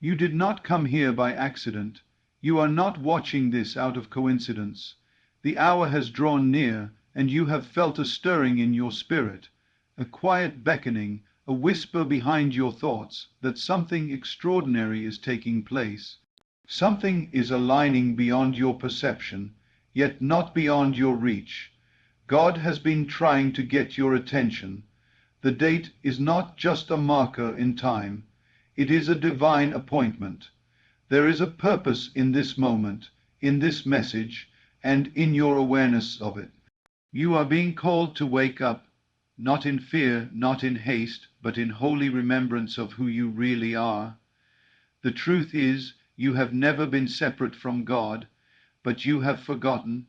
You did not come here by accident. You are not watching this out of coincidence. The hour has drawn near, and you have felt a stirring in your spirit, a quiet beckoning, a whisper behind your thoughts that something extraordinary is taking place. Something is aligning beyond your perception, yet not beyond your reach. God has been trying to get your attention. The date is not just a marker in time. It is a divine appointment. There is a purpose in this moment, in this message, and in your awareness of it. You are being called to wake up, not in fear, not in haste, but in holy remembrance of who you really are. The truth is, you have never been separate from God, but you have forgotten.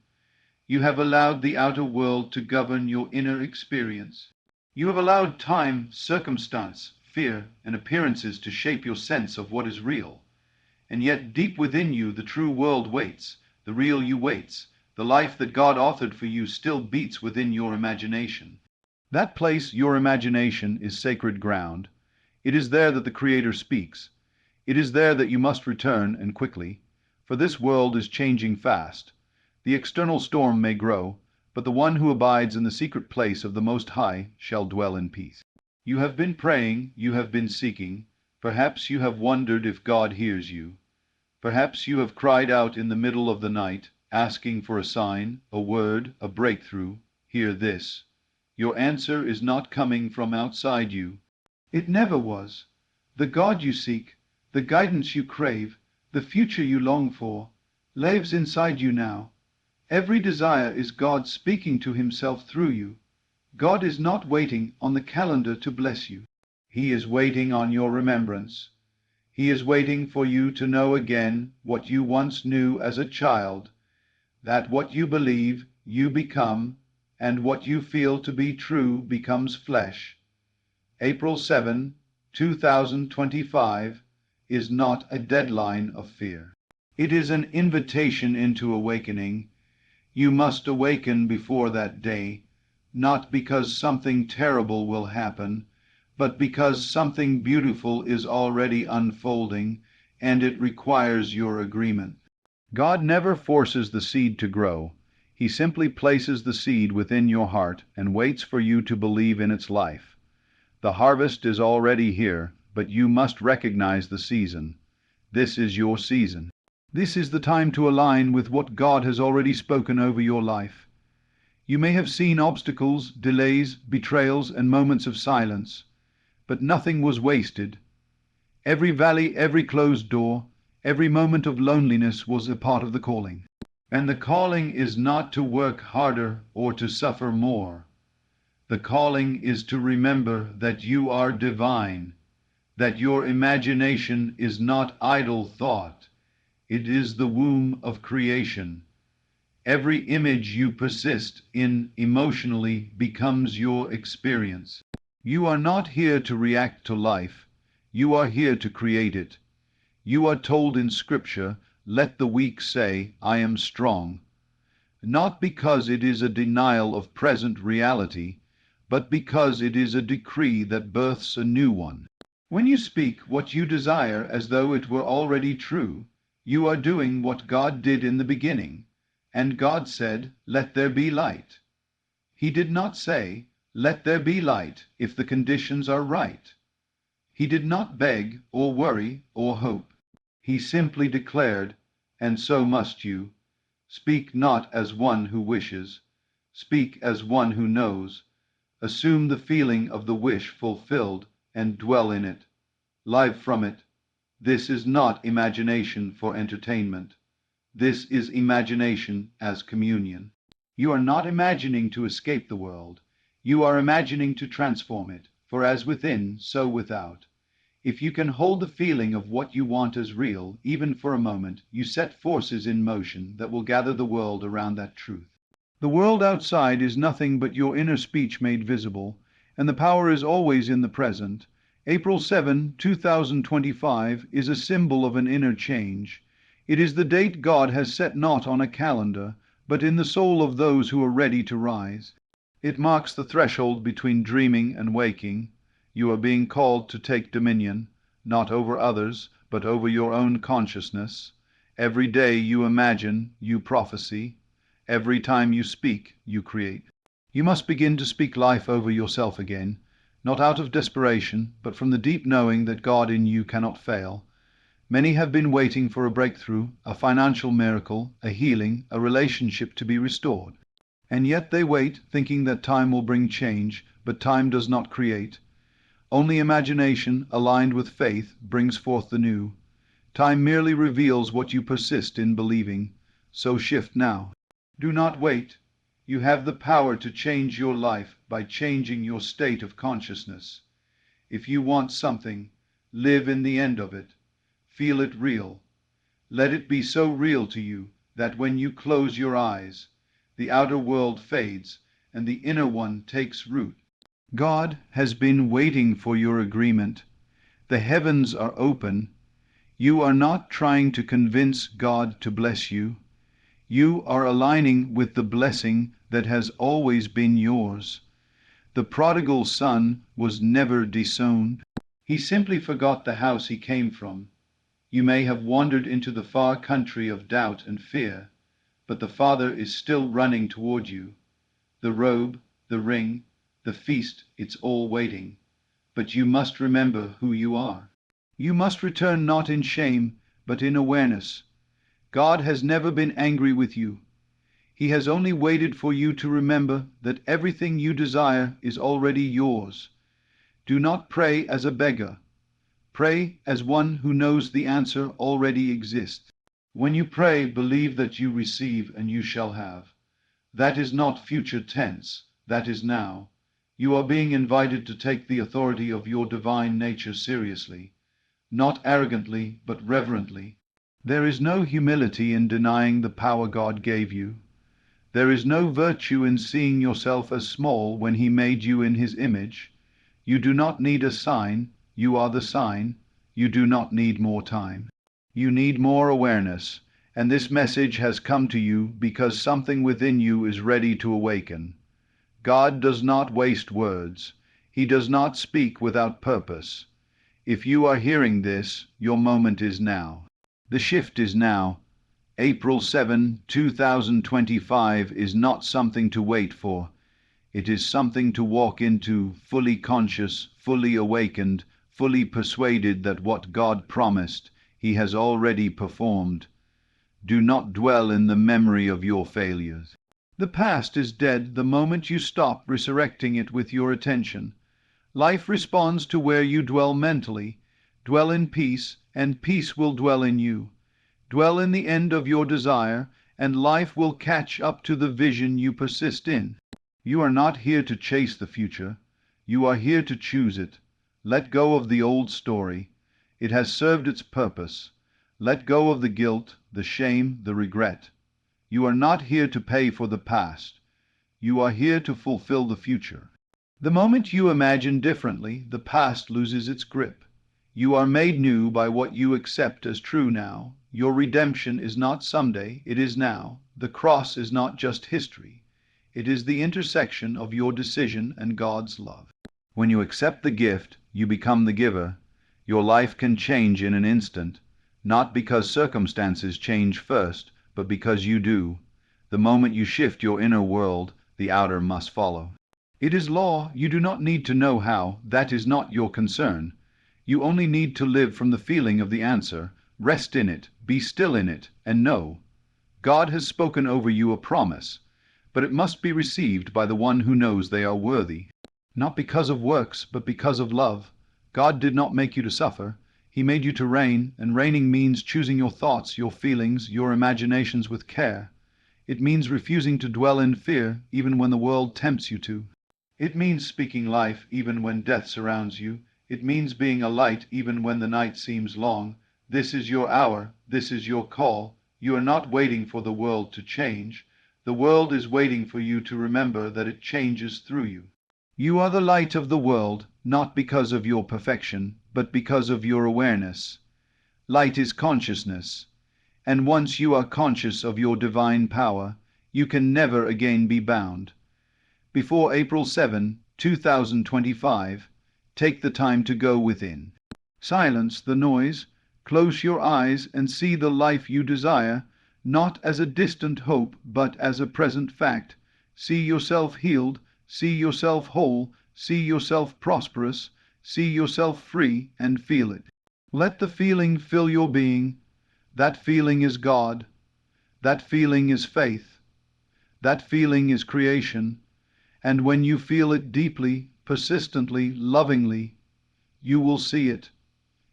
You have allowed the outer world to govern your inner experience. You have allowed time, circumstance, fear, and appearances to shape your sense of what is real. And yet deep within you the true world waits, the real you waits. The life that God authored for you still beats within your imagination. That place, your imagination, is sacred ground. It is there that the Creator speaks. It is there that you must return, and quickly, for this world is changing fast. The external storm may grow, but the one who abides in the secret place of the Most High shall dwell in peace. You have been praying, you have been seeking. Perhaps you have wondered if God hears you. Perhaps you have cried out in the middle of the night, asking for a sign, a word, a breakthrough. Hear this. Your answer is not coming from outside you. It never was. The God you seek, the guidance you crave, the future you long for, lives inside you now. Every desire is God speaking to himself through you. God is not waiting on the calendar to bless you. He is waiting on your remembrance. He is waiting for you to know again what you once knew as a child, that what you believe, you become, and what you feel to be true becomes flesh. April 7, 2025 is not a deadline of fear. It is an invitation into awakening. You must awaken before that day, not because something terrible will happen, but because something beautiful is already unfolding, and it requires your agreement. God never forces the seed to grow. He simply places the seed within your heart and waits for you to believe in its life. The harvest is already here, but you must recognize the season. This is your season. This is the time to align with what God has already spoken over your life. You may have seen obstacles, delays, betrayals, and moments of silence, but nothing was wasted. Every valley, every closed door, every moment of loneliness was a part of the calling. And the calling is not to work harder or to suffer more. The calling is to remember that you are divine, that your imagination is not idle thought. It is the womb of creation. Every image you persist in emotionally becomes your experience. You are not here to react to life. You are here to create it. You are told in Scripture, "Let the weak say, I am strong," not because it is a denial of present reality, but because it is a decree that births a new one. When you speak what you desire as though it were already true, you are doing what God did in the beginning, and God said, "Let there be light." He did not say, "Let there be light if the conditions are right." He did not beg or worry or hope. He simply declared, "And so must you." Speak not as one who wishes. Speak as one who knows. Assume the feeling of the wish fulfilled and dwell in it. Live from it. This is not imagination for entertainment. This is imagination as communion. You are not imagining to escape the world. You are imagining to transform it, for as within, so without. If you can hold the feeling of what you want as real, even for a moment, you set forces in motion that will gather the world around that truth. The world outside is nothing but your inner speech made visible, and the power is always in the present. April 7, 2025 is a symbol of an inner change. It is the date God has set not on a calendar, but in the soul of those who are ready to rise. It marks the threshold between dreaming and waking. You are being called to take dominion, not over others, but over your own consciousness. Every day you imagine, you prophesy. Every time you speak, you create. You must begin to speak life over yourself again, not out of desperation, but from the deep knowing that God in you cannot fail. Many have been waiting for a breakthrough, a financial miracle, a healing, a relationship to be restored. And yet they wait, thinking that time will bring change, but time does not create. Only imagination, aligned with faith, brings forth the new. Time merely reveals what you persist in believing. So shift now. Do not wait. You have the power to change your life by changing your state of consciousness. If you want something, live in the end of it. Feel it real. Let it be so real to you that when you close your eyes, the outer world fades and the inner one takes root. God has been waiting for your agreement. The heavens are open. You are not trying to convince God to bless you. You are aligning with the blessing that has always been yours. The prodigal son was never disowned. He simply forgot the house he came from. You may have wandered into the far country of doubt and fear, but the Father is still running toward you. The robe, the ring, the feast, it's all waiting. But you must remember who you are. You must return not in shame, but in awareness. God has never been angry with you. He has only waited for you to remember that everything you desire is already yours. Do not pray as a beggar. Pray as one who knows the answer already exists. When you pray, believe that you receive and you shall have. That is not future tense, that is now. You are being invited to take the authority of your divine nature seriously, not arrogantly, but reverently. There is no humility in denying the power God gave you. There is no virtue in seeing yourself as small when He made you in His image. You do not need a sign. You are the sign. You do not need more time. You need more awareness, and this message has come to you because something within you is ready to awaken. God does not waste words. He does not speak without purpose. If you are hearing this, your moment is now. The shift is now. April 7, 2025 is not something to wait for. It is something to walk into, fully conscious, fully awakened, fully persuaded that what God promised, He has already performed. Do not dwell in the memory of your failures. The past is dead the moment you stop resurrecting it with your attention. Life responds to where you dwell mentally. Dwell in peace, and peace will dwell in you. Dwell in the end of your desire, and life will catch up to the vision you persist in. You are not here to chase the future. You are here to choose it. Let go of the old story. It has served its purpose. Let go of the guilt, the shame, the regret. You are not here to pay for the past. You are here to fulfill the future. The moment you imagine differently, the past loses its grip. You are made new by what you accept as true now. Your redemption is not someday, it is now. The cross is not just history. It is the intersection of your decision and God's love. When you accept the gift, you become the giver. Your life can change in an instant, not because circumstances change first, but because you do. The moment you shift your inner world, the outer must follow. It is law. You do not need to know how. That is not your concern. You only need to live from the feeling of the answer. Rest in it, be still in it, and know. God has spoken over you a promise, but it must be received by the one who knows they are worthy. Not because of works, but because of love. God did not make you to suffer. He made you to reign, and reigning means choosing your thoughts, your feelings, your imaginations with care. It means refusing to dwell in fear, even when the world tempts you to. It means speaking life, even when death surrounds you. It means being a light, even when the night seems long. This is your hour. This is your call. You are not waiting for the world to change. The world is waiting for you to remember that it changes through you. You are the light of the world, not because of your perfection, but because of your awareness. Light is consciousness, and once you are conscious of your divine power, you can never again be bound. Before April 7, 2025, take the time to go within. Silence the noise. Close your eyes and see the life you desire, not as a distant hope, but as a present fact. See yourself healed, see yourself whole, see yourself prosperous, see yourself free, and feel it. Let the feeling fill your being. That feeling is God. That feeling is faith. That feeling is creation. And when you feel it deeply, persistently, lovingly, you will see it.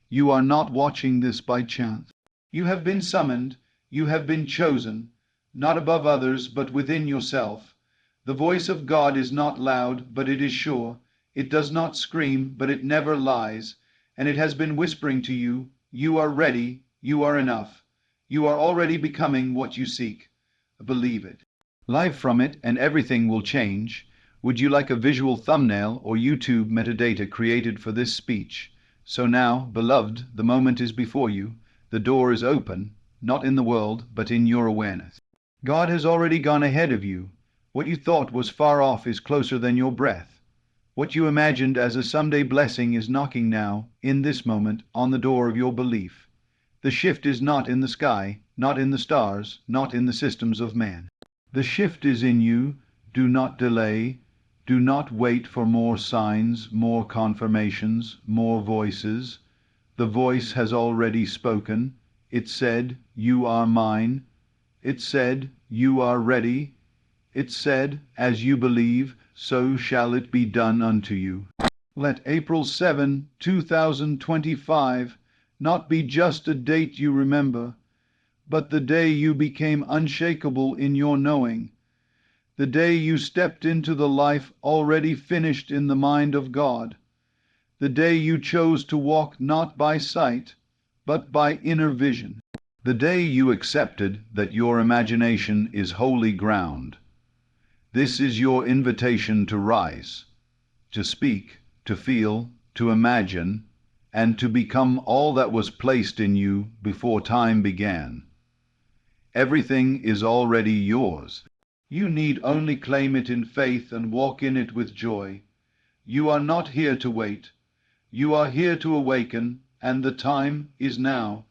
You are not watching this by chance. You have been summoned, you have been chosen, not above others, but within yourself. The voice of God is not loud, but it is sure. It does not scream, but it never lies. And it has been whispering to you, you are ready, you are enough. You are already becoming what you seek. Believe it. Live from it, and everything will change. Would you like a visual thumbnail or YouTube metadata created for this speech? So now, beloved, the moment is before you. The door is open, not in the world, but in your awareness. God has already gone ahead of you. What you thought was far off is closer than your breath. What you imagined as a someday blessing is knocking now, in this moment, on the door of your belief. The shift is not in the sky, not in the stars, not in the systems of man. The shift is in you. Do not delay. Do not wait for more signs, more confirmations, more voices. The voice has already spoken. It said, "You are mine." It said, "You are ready." It said, "As you believe, so shall it be done unto you." Let April 7, 2025 not be just a date you remember, but the day you became unshakable in your knowing, the day you stepped into the life already finished in the mind of God, the day you chose to walk not by sight, but by inner vision, the day you accepted that your imagination is holy ground. This is your invitation to rise, to speak, to feel, to imagine, and to become all that was placed in you before time began. Everything is already yours. You need only claim it in faith and walk in it with joy. You are not here to wait. You are here to awaken, and the time is now.